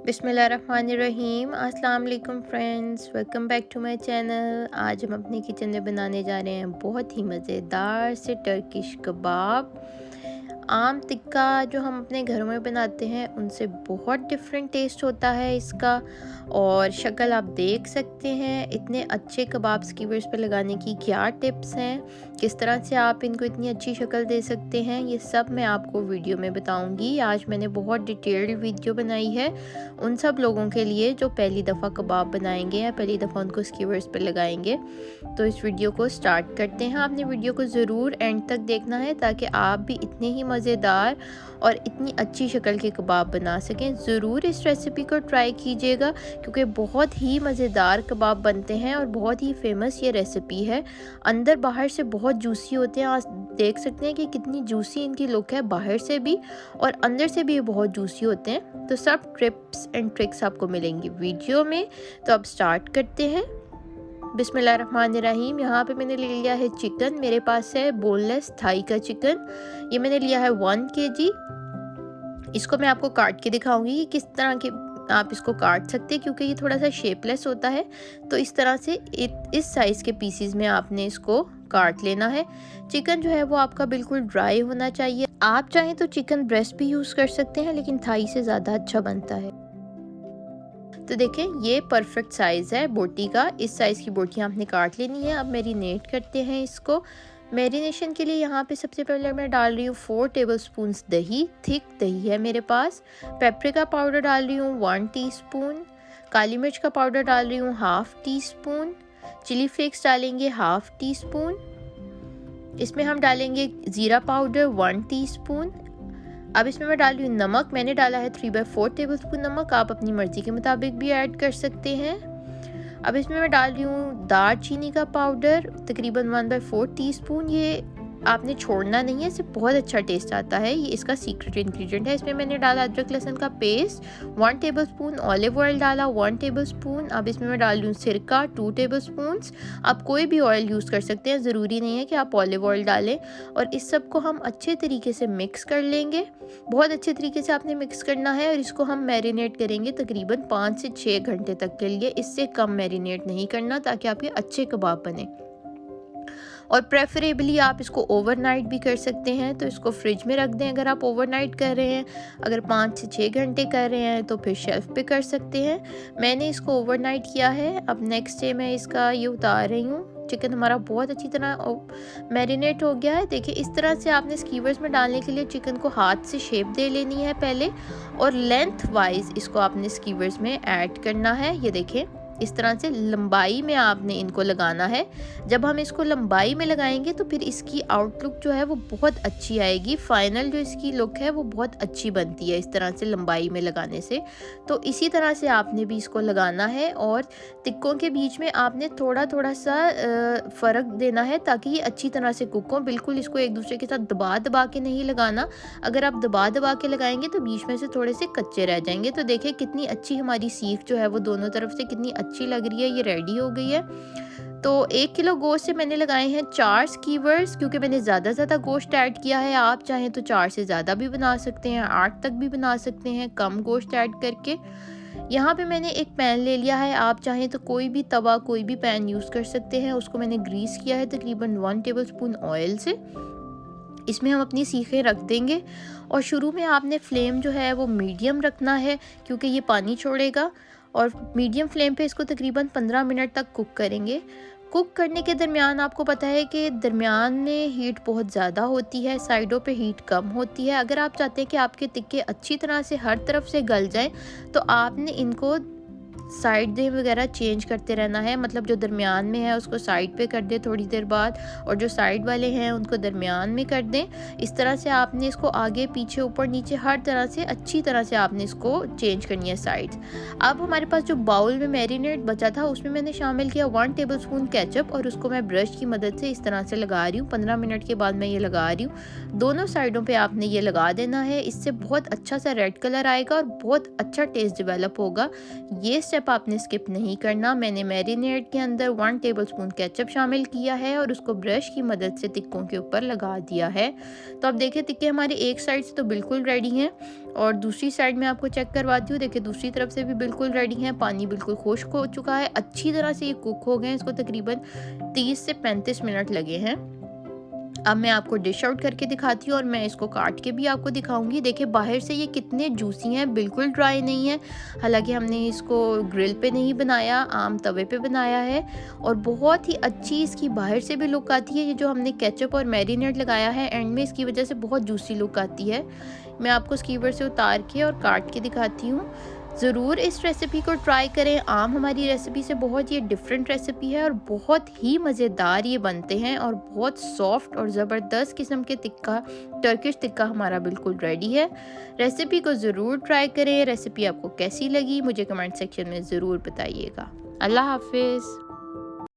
बिस्मिल्लाहिर्रहमानिर्रहीम। अस्सलाम वालेकुम friends, welcome back to my channel. आज हम अपने किचन में बनाने जा रहे हैं बहुत ही मज़ेदार से टर्किश कबाब। आम टिक्का जो हम अपने घरों में बनाते हैं उनसे बहुत डिफरेंट टेस्ट होता है इसका। और शक्ल आप देख सकते हैं, इतने अच्छे कबाब स्कीवर्स पे लगाने की क्या टिप्स हैं, किस तरह से आप इनको इतनी अच्छी शक्ल दे सकते हैं, ये सब मैं आपको वीडियो में बताऊंगी। आज मैंने बहुत डिटेल्ड वीडियो बनाई है उन सब लोगों के लिए जो पहली दफ़ा कबाब बनाएंगे या पहली दफ़ा उनको स्कीवर्स पे लगाएंगे। तो इस वीडियो को स्टार्ट करते हैं। आपने वीडियो को ज़रूर एंड तक देखना है ताकि आप भी इतने ही मज़ेदार और इतनी अच्छी शक्ल के कबाब बना सकें। ज़रूर इस रेसिपी को ट्राई कीजिएगा क्योंकि बहुत ही मज़ेदार कबाब बनते हैं और बहुत ही फेमस ये रेसिपी है। अंदर बाहर से बहुत जूसी होते हैं। आप देख सकते हैं कि कितनी जूसी इनकी लुक है, बाहर से भी और अंदर से भी ये बहुत जूसी होते हैं। तो सब टिप्स एंड ट्रिक्स आपको मिलेंगी वीडियो में। तो अब स्टार्ट करते हैं। बिस्मिल्लाहिर्रहमानिर्रहीम। यहाँ पे मैंने ले लिया है चिकन, मेरे पास है बोनलेस थाई का चिकन। ये मैंने लिया है 1 kg। इसको मैं आपको काट के दिखाऊंगी कि किस तरह के आप इसको काट सकते हैं क्योंकि ये थोड़ा सा शेपलेस होता है। तो इस तरह से इस साइज़ के पीसीज में आपने इसको काट लेना है। चिकन जो है वो आपका बिल्कुल ड्राई होना चाहिए। आप चाहें तो चिकन ब्रेस्ट भी यूज़ कर सकते हैं लेकिन थाई से ज़्यादा अच्छा बनता है। तो देखें, ये परफेक्ट साइज़ है बोटी का। इस साइज़ की बोटियाँ आपने काट लेनी है। अब मैरिनेट करते हैं इसको। मैरिनेशन के लिए यहाँ पे सबसे पहले मैं डाल रही हूँ 4 टेबलस्पून दही। थिक दही है मेरे पास। पेपरिका पाउडर डाल रही हूँ 1 टीस्पून। काली मिर्च का पाउडर डाल रही हूँ 1/2 टीस्पून। चिली फ्लेक्स डालेंगे 1/2 टीस्पून। इसमें हम डालेंगे ज़ीरा पाउडर 1 टीस्पून। अब इसमें मैं डाल रही हूँ नमक। मैंने डाला है 3/4 टेबलस्पून नमक। आप अपनी मर्ज़ी के मुताबिक भी ऐड कर सकते हैं। अब इसमें मैं डाल रही हूँ दालचीनी का पाउडर तकरीबन 1/4 टीस्पून। ये आपने छोड़ना नहीं है, इससे बहुत अच्छा टेस्ट आता है। ये इसका सीक्रेट इंग्रेडिएंट है। इसमें मैंने डाला अदरक लहसुन का पेस्ट 1 टेबलस्पून। ऑलिव ऑयल डाला 1 टेबलस्पून। अब इसमें मैं डाल रही हूँ सिरका 2 टेबलस्पून। आप कोई भी ऑयल यूज़ कर सकते हैं, ज़रूरी नहीं है कि आप ऑलिव ऑयल डालें। और इस सब को हम अच्छे तरीके से मिक्स कर लेंगे। बहुत अच्छे तरीके से आपने मिक्स करना है और इसको हम मैरिनेट करेंगे तकरीबन 5 से 6 घंटे तक के लिए। इससे कम मैरिनेट नहीं करना ताकि आपके अच्छे कबाब बने। और प्रेफरेबली आप इसको ओवरनाइट भी कर सकते हैं, तो इसको फ्रिज में रख दें अगर आप ओवरनाइट कर रहे हैं। अगर 5 से 6 घंटे कर रहे हैं तो फिर शेल्फ पे कर सकते हैं। मैंने इसको ओवरनाइट किया है। अब नेक्स्ट डे मैं इसका ये उतार रही हूँ। चिकन हमारा बहुत अच्छी तरह मैरिनेट हो गया है। देखिए, इस तरह से आपने स्कीवर्स में डालने के लिए चिकन को हाथ से शेप दे लेनी है पहले और लेंथ वाइज इसको आपने स्कीवर्स में ऐड करना है। ये देखें, इस तरह से लंबाई में आपने इनको लगाना है। जब हम इसको लंबाई में लगाएंगे तो फिर इसकी आउटलुक जो है वो बहुत अच्छी आएगी। फाइनल जो इसकी लुक है वो बहुत अच्छी बनती है इस तरह से लंबाई में लगाने से। तो इसी तरह से आपने भी इसको लगाना है और टिक्कों के बीच में आपने थोड़ा थोड़ा सा फ़र्क देना है ताकि ये अच्छी तरह से कुक हो। बिल्कुल इसको एक दूसरे के साथ दबा दबा के नहीं लगाना। अगर आप दबा दबा के लगाएंगे तो बीच में से थोड़े से कच्चे रह जाएंगे। तो देखिए कितनी अच्छी हमारी सीख जो है वो दोनों तरफ से कितनी अच्छी लग रही है। ये रेडी हो गई है। तो 1 किलो गोश्त से मैंने लगाए हैं 4 स्कीवर्स क्योंकि मैंने ज़्यादा गोश्त ऐड किया है। आप चाहें तो 4 से ज़्यादा भी बना सकते हैं, 8 तक भी बना सकते हैं कम गोश्त ऐड करके। यहाँ पे मैंने एक पैन ले लिया है। आप चाहें तो कोई भी तवा, कोई भी पैन यूज़ कर सकते हैं। उसको मैंने ग्रीस किया है तकरीबन 1 टेबलस्पून ऑयल से। इसमें हम अपनी सीखें रख देंगे और शुरू में आपने फ्लेम जो है वो मीडियम रखना है क्योंकि ये पानी छोड़ेगा। और मीडियम फ्लेम पे इसको तकरीबन 15 मिनट तक कुक करेंगे। कुक करने के दरमियान आपको पता है कि दरमियान में हीट बहुत ज़्यादा होती है, साइडों पे हीट कम होती है। अगर आप चाहते हैं कि आपके टिक्के अच्छी तरह से हर तरफ से गल जाएं तो आपने इनको साइड दे वगैरह चेंज करते रहना है। मतलब जो दरमियान में है उसको साइड पे कर दें थोड़ी देर बाद और जो साइड वाले हैं उनको दरमियान में कर दें। इस तरह से आपने इसको आगे पीछे ऊपर नीचे हर तरह से अच्छी तरह से आपने इसको चेंज करनी है साइड्स। अब हमारे पास जो बाउल में मैरिनेट बचा था उसमें मैंने शामिल किया 1 टेबलस्पून केचप और उसको मैं ब्रश की मदद से इस तरह से लगा रही हूँ। 15 मिनट के बाद मैं ये लगा रही हूँ। दोनों साइडों पर आपने ये लगा देना है। इससे बहुत अच्छा सा रेड कलर आएगा और बहुत अच्छा टेस्ट डेवलप होगा। ये स्टेप स्टेप आपने स्किप नहीं करना। मैंने मैरिनेड के अंदर 1 टेबलस्पून केचप शामिल किया है और उसको ब्रश की मदद से टिक्कों के ऊपर लगा दिया है। तो अब देखिए टिक्के हमारे एक साइड से तो बिल्कुल रेडी हैं और दूसरी साइड में आपको चेक करवाती हूँ। देखिए दूसरी तरफ से भी बिल्कुल रेडी हैं, पानी बिल्कुल खुश्क हो चुका है, अच्छी तरह से ये कुक हो गए हैं। इसको तकरीबन 30 से 35 मिनट लगे हैं। अब मैं आपको डिश आउट करके दिखाती हूँ और मैं इसको काट के भी आपको दिखाऊंगी। देखिए बाहर से ये कितने जूसी हैं, बिल्कुल ड्राई नहीं है। हालांकि हमने इसको ग्रिल पे नहीं बनाया, आम तवे पे बनाया है और बहुत ही अच्छी इसकी बाहर से भी लुक आती है। ये जो हमने केचप और मैरिनेट लगाया है एंड में, इसकी वजह से बहुत जूसी लुक आती है। मैं आपको स्कीवर से उतार के और काट के दिखाती हूँ। ज़रूर इस रेसिपी को ट्राई करें। आम हमारी रेसिपी से बहुत ये डिफरेंट रेसिपी है और बहुत ही मज़ेदार ये बनते हैं और बहुत सॉफ्ट और ज़बरदस्त किस्म के टिक्का, टर्किश टिक्का हमारा बिल्कुल रेडी है। रेसिपी को ज़रूर ट्राई करें। रेसिपी आपको कैसी लगी मुझे कमेंट सेक्शन में ज़रूर बताइएगा। अल्लाह हाफिज़।